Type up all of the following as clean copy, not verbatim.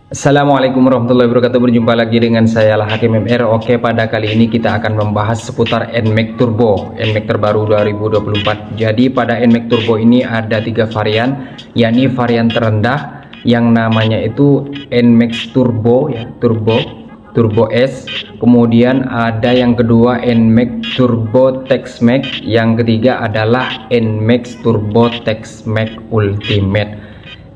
Assalamualaikum warahmatullahi wabarakatuh. Berjumpa lagi dengan saya Al-Hakim MR. Oke, pada kali ini kita akan membahas seputar NMAX Turbo, NMAX terbaru 2024. Jadi pada NMAX Turbo ini ada 3 varian, yakni varian terendah yang namanya itu NMAX Turbo ya, Turbo S. Kemudian ada yang kedua NMAX Turbo Tex-Max, yang ketiga adalah NMAX Turbo Tex-Max Ultimate.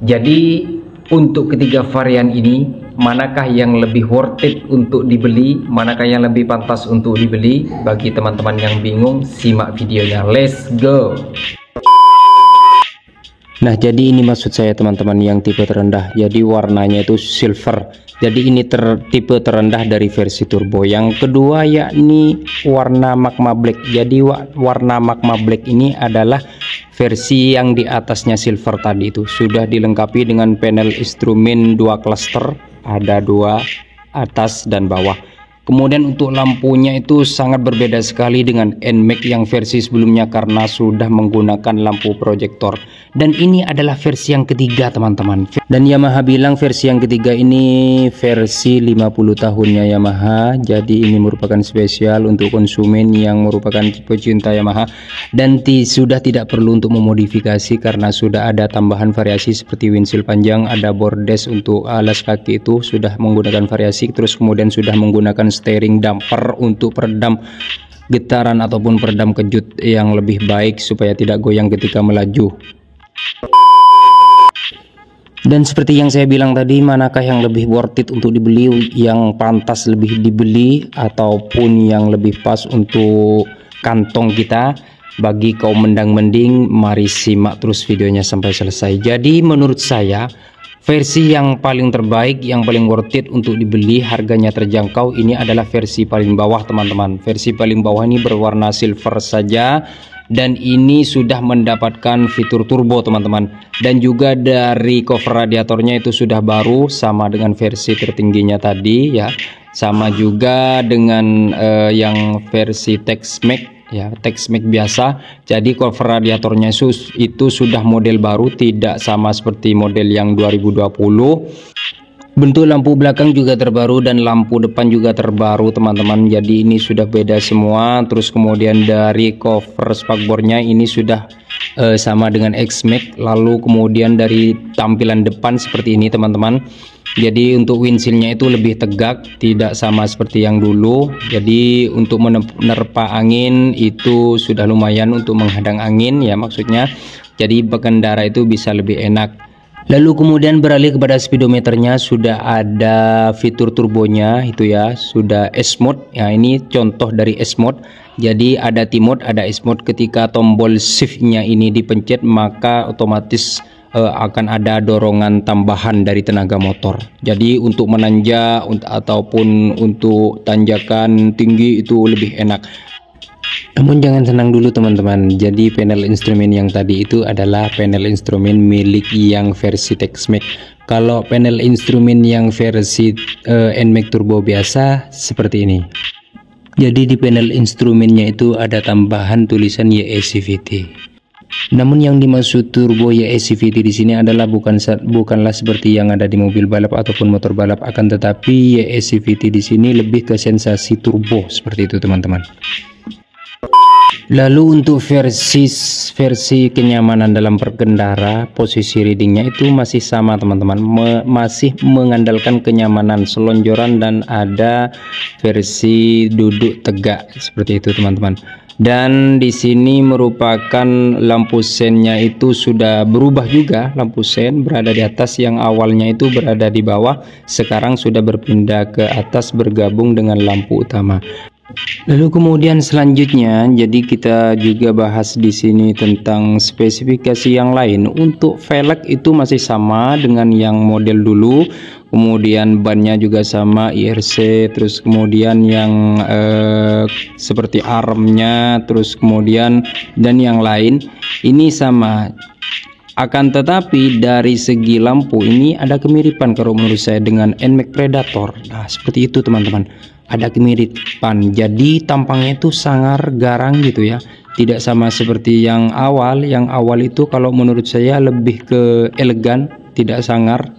Jadi untuk ketiga varian ini, manakah yang lebih worth it untuk dibeli, manakah yang lebih pantas untuk dibeli? Bagi teman-teman yang bingung, simak videonya. Let's go. Nah, jadi ini maksud saya teman-teman yang tipe terendah. Jadi warnanya itu silver. Jadi ini tipe terendah dari versi turbo. Yang kedua yakni warna magma black. Jadi warna magma black ini adalah versi yang di atasnya silver tadi, itu sudah dilengkapi dengan panel instrumen 2 cluster, ada 2 atas dan bawah. Kemudian untuk lampunya itu sangat berbeda sekali dengan NMAX yang versi sebelumnya karena sudah menggunakan lampu proyektor. Dan ini adalah versi yang ketiga teman-teman. Dan Yamaha bilang versi yang ketiga ini versi 50 tahunnya Yamaha. Jadi ini merupakan spesial untuk konsumen yang merupakan pecinta Yamaha. Dan sudah tidak perlu untuk memodifikasi karena sudah ada tambahan variasi seperti windshield panjang, ada bordes untuk alas kaki itu sudah menggunakan variasi. Terus kemudian sudah menggunakan steering damper untuk peredam getaran ataupun peredam kejut yang lebih baik supaya tidak goyang ketika melaju. Dan seperti yang saya bilang tadi, manakah yang lebih worth it untuk dibeli, yang pantas lebih dibeli ataupun yang lebih pas untuk kantong kita? Bagi kaum mendang-mending, mari simak terus videonya sampai selesai. Jadi menurut saya versi yang paling terbaik, yang paling worth it untuk dibeli, harganya terjangkau, ini adalah versi paling bawah teman-teman. Versi paling bawah ini berwarna silver saja, dan ini sudah mendapatkan fitur turbo teman-teman. Dan juga dari cover radiatornya itu sudah baru, sama dengan versi tertingginya tadi ya, sama juga dengan yang versi Tex-Max ya, Tex-Max biasa. Jadi cover radiatornya itu sudah model baru, tidak sama seperti model yang 2020. Bentuk lampu belakang juga terbaru dan lampu depan juga terbaru teman-teman. Jadi ini sudah beda semua. Terus kemudian dari cover spakbornya ini sudah sama dengan X-Max. Lalu kemudian dari tampilan depan seperti ini teman-teman. Jadi untuk windshieldnya itu lebih tegak, tidak sama seperti yang dulu. Jadi untuk menerpa angin itu sudah lumayan untuk menghadang angin ya maksudnya. Jadi pengendara itu bisa lebih enak. Lalu kemudian beralih kepada speedometernya, sudah ada fitur turbonya itu ya, sudah S-Mode ya, ini contoh dari S-Mode. Jadi ada T-Mode, ada S-Mode. Ketika tombol shift-nya ini dipencet maka otomatis akan ada dorongan tambahan dari tenaga motor. Jadi untuk menanjak ataupun untuk tanjakan tinggi itu lebih enak. Namun jangan senang dulu teman-teman. Jadi panel instrumen yang tadi itu adalah panel instrumen milik yang versi Tex-Max. Kalau panel instrumen yang versi NMAX Turbo biasa seperti ini. Jadi di panel instrumennya itu ada tambahan tulisan YECVT. Namun yang dimaksud turbo YECVT di sini adalah bukanlah seperti yang ada di mobil balap ataupun motor balap, akan tetapi YECVT di sini lebih ke sensasi turbo seperti itu teman-teman. Lalu untuk versi kenyamanan dalam berkendara, posisi readingnya itu masih sama teman-teman, masih mengandalkan kenyamanan selonjoran dan ada versi duduk tegak seperti itu teman-teman. Dan di sini merupakan lampu sennya itu sudah berubah juga, lampu sen berada di atas, yang awalnya itu berada di bawah, sekarang sudah berpindah ke atas bergabung dengan lampu utama. Lalu kemudian selanjutnya, jadi kita juga bahas di sini tentang spesifikasi yang lain. Untuk velg itu masih sama dengan yang model dulu. Kemudian bannya juga sama IRC, terus kemudian yang seperti armnya, terus kemudian dan yang lain ini sama. Akan tetapi dari segi lampu ini ada kemiripan kalau menurut saya dengan NMAX Predator. Nah seperti itu teman-teman, ada kemiripan. Jadi tampangnya itu sangar garang gitu ya, tidak sama seperti yang awal. Yang awal itu kalau menurut saya lebih ke elegan, tidak sangar.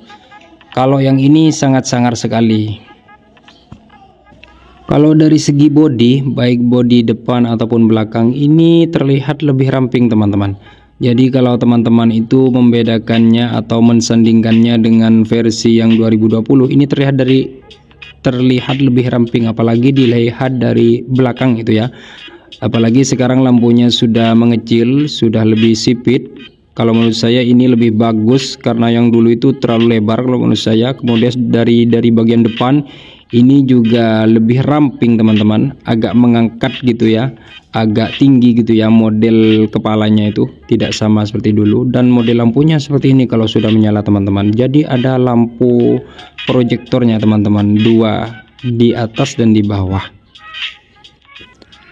Kalau yang ini sangat sangar sekali. Kalau dari segi bodi, baik bodi depan ataupun belakang, ini terlihat lebih ramping teman-teman. Jadi kalau teman-teman itu membedakannya atau mensandingkannya dengan versi yang 2020, ini terlihat lebih ramping, apalagi dilihat dari belakang itu ya. Apalagi sekarang lampunya sudah mengecil, sudah lebih sipit. Kalau menurut saya ini lebih bagus, karena yang dulu itu terlalu lebar kalau menurut saya. Kemudian dari bagian depan ini juga lebih ramping teman-teman, agak mengangkat gitu ya, agak tinggi gitu ya. Model kepalanya itu tidak sama seperti dulu, dan model lampunya seperti ini kalau sudah menyala teman-teman. Jadi ada lampu proyektornya teman-teman, dua di atas dan di bawah.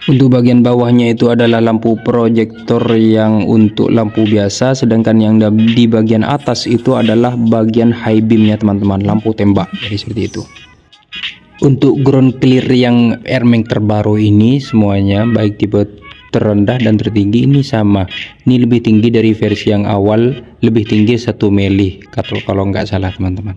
Untuk bagian bawahnya itu adalah lampu proyektor yang untuk lampu biasa, sedangkan yang di bagian atas itu adalah bagian high beamnya teman-teman, lampu tembak. Jadi seperti itu. Untuk ground clear yang Airmax terbaru ini semuanya baik tipe terendah dan tertinggi ini sama. Ini lebih tinggi dari versi yang awal, lebih tinggi 1 mili kalau nggak salah teman-teman.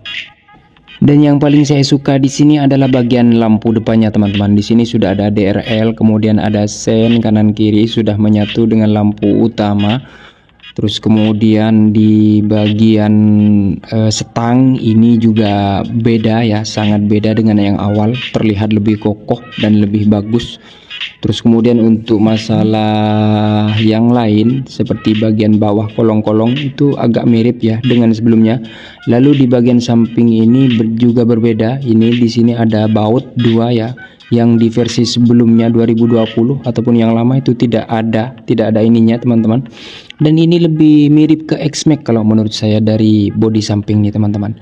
Dan yang paling saya suka di sini adalah bagian lampu depannya teman-teman. Di sini sudah ada DRL, kemudian ada sen kanan kiri sudah menyatu dengan lampu utama. Terus kemudian di bagian setang ini juga beda ya, sangat beda dengan yang awal, terlihat lebih kokoh dan lebih bagus. Terus kemudian untuk masalah yang lain seperti bagian bawah kolong-kolong itu agak mirip ya dengan sebelumnya. Lalu di bagian samping ini juga berbeda. Ini di sini ada baut 2 ya. Yang di versi sebelumnya 2020 ataupun yang lama itu tidak ada ininya teman-teman. Dan ini lebih mirip ke X-Max kalau menurut saya dari bodi samping nih teman-teman.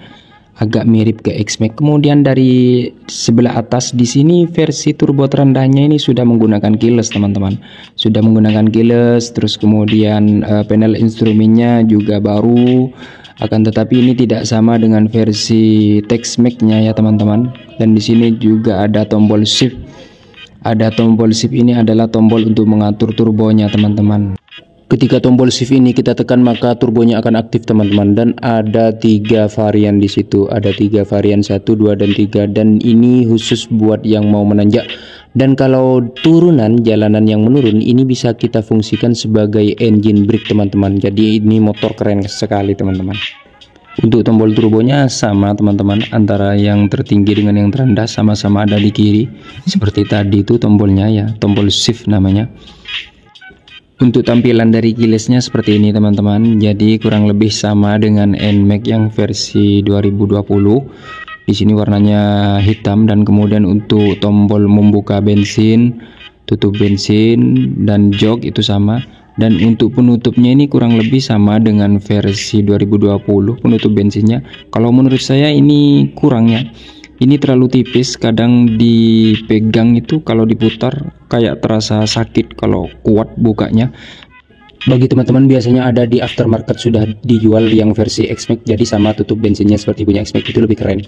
Agak mirip ke X-Max. Kemudian dari sebelah atas di sini versi turbo terendahnya ini sudah menggunakan keyless teman-teman. Sudah menggunakan keyless, terus kemudian panel instrumennya juga baru. Akan tetapi ini tidak sama dengan versi Tex-Max-nya ya teman-teman. Dan di sini juga ada tombol shift. Ada tombol shift, ini adalah tombol untuk mengatur turbonya teman-teman. Ketika tombol shift ini kita tekan maka turbonya akan aktif teman-teman, dan ada 3 varian di situ. Ada 3 varian, 1, 2 dan 3, dan ini khusus buat yang mau menanjak. Dan kalau turunan jalanan yang menurun ini bisa kita fungsikan sebagai engine brake teman-teman. Jadi ini motor keren sekali teman-teman. Untuk tombol turbonya sama teman-teman, antara yang tertinggi dengan yang terendah sama-sama ada di kiri. Seperti tadi itu tombolnya ya, tombol shift namanya. Untuk tampilan dari keylessnya seperti ini teman-teman. Jadi kurang lebih sama dengan Nmax yang versi 2020. Di sini warnanya hitam, dan kemudian untuk tombol membuka bensin, tutup bensin, dan jok itu sama. Dan untuk penutupnya ini kurang lebih sama dengan versi 2020 penutup bensinnya. Kalau menurut saya ini kurang ya. Ini terlalu tipis, kadang dipegang itu kalau diputar kayak terasa sakit kalau kuat bukanya. Bagi teman-teman biasanya ada di aftermarket sudah dijual yang versi X-Max, jadi sama tutup bensinnya seperti punya X-Max, itu lebih keren.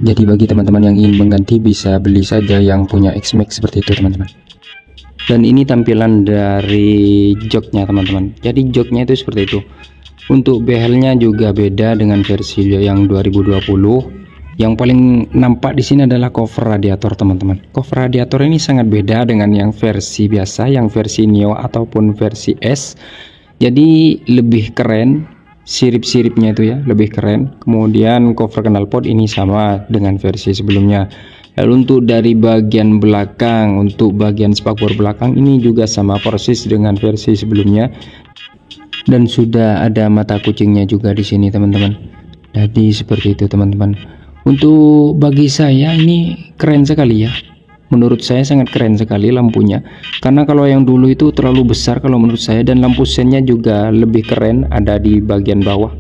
Jadi bagi teman-teman yang ingin mengganti bisa beli saja yang punya X-Max seperti itu teman-teman. Dan ini tampilan dari joknya teman-teman. Jadi joknya itu seperti itu. Untuk behelnya juga beda dengan versi yang 2020. Yang paling nampak di sini adalah cover radiator teman-teman. Cover radiator ini sangat beda dengan yang versi biasa, yang versi Neo ataupun versi S. Jadi lebih keren, sirip-siripnya itu ya lebih keren. Kemudian cover knalpot ini sama dengan versi sebelumnya. Lalu untuk dari bagian belakang, untuk bagian spakbor belakang ini juga sama persis dengan versi sebelumnya. Dan sudah ada mata kucingnya juga di sini teman-teman. Jadi seperti itu teman-teman. Untuk bagi saya ini keren sekali ya. Menurut saya sangat keren sekali lampunya. Karena kalau yang dulu itu terlalu besar kalau menurut saya, dan lampu sennya juga lebih keren ada di bagian bawah.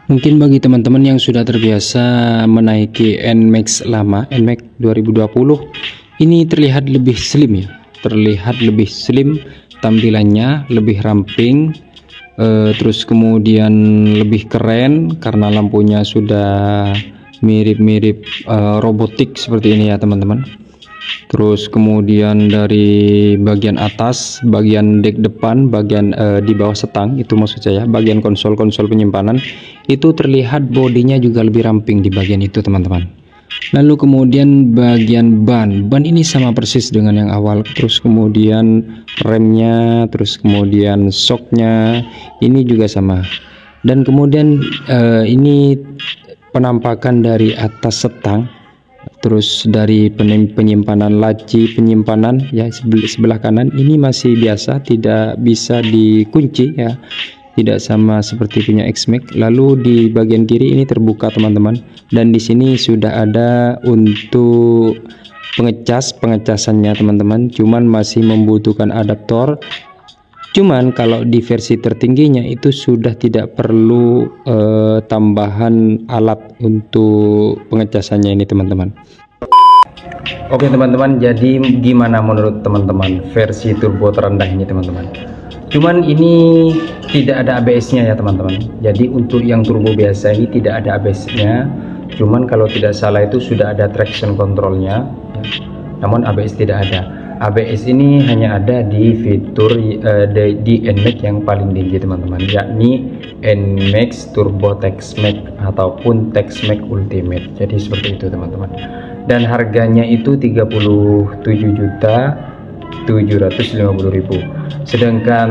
Mungkin bagi teman-teman yang sudah terbiasa menaiki Nmax lama, Nmax 2020, ini terlihat lebih slim ya. Terlihat lebih slim, tampilannya lebih ramping. Terus kemudian lebih keren karena lampunya sudah mirip-mirip robotik seperti ini ya teman-teman. Terus kemudian dari bagian atas, bagian dek depan, bagian di bawah setang itu maksud saya, bagian konsol penyimpanan itu terlihat bodinya juga lebih ramping di bagian itu teman-teman. Lalu kemudian bagian ban ini sama persis dengan yang awal. Terus kemudian remnya, terus kemudian shocknya ini juga sama. Dan kemudian ini penampakan dari atas setang, terus dari penyimpanan laci penyimpanan ya sebelah kanan ini masih biasa, tidak bisa dikunci ya, tidak sama seperti punya X-Max. Lalu di bagian kiri ini terbuka teman-teman, dan di sini sudah ada untuk pengecasannya teman-teman, cuman masih membutuhkan adaptor. Cuman kalau di versi tertingginya itu sudah tidak perlu tambahan alat untuk pengecasannya ini teman-teman. Oke teman-teman, jadi gimana menurut teman-teman versi turbo terendah ini teman-teman? Cuman ini tidak ada ABS-nya ya teman-teman. Jadi untuk yang turbo biasa ini tidak ada ABS-nya. Cuman kalau tidak salah itu sudah ada traction controlnya, namun ABS tidak ada. ABS ini hanya ada di fitur di NMAX yang paling tinggi teman-teman, yakni NMAX Turbo TexMax ataupun TexMax Ultimate. Jadi seperti itu teman-teman. Dan harganya itu 37.750.000. Sedangkan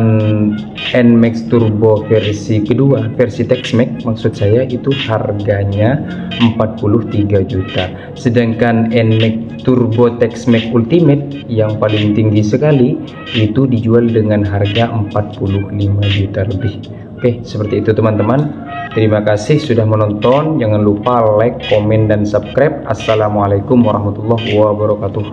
NMAX Turbo versi kedua, versi TexMax maksud saya, itu harganya 43 juta. Sedangkan NMAX Turbo TexMax Ultimate yang paling tinggi sekali itu dijual dengan harga 45 juta lebih. Oke, seperti itu teman-teman. Terima kasih sudah menonton. Jangan lupa like, komen, dan subscribe. Assalamualaikum warahmatullahi wabarakatuh.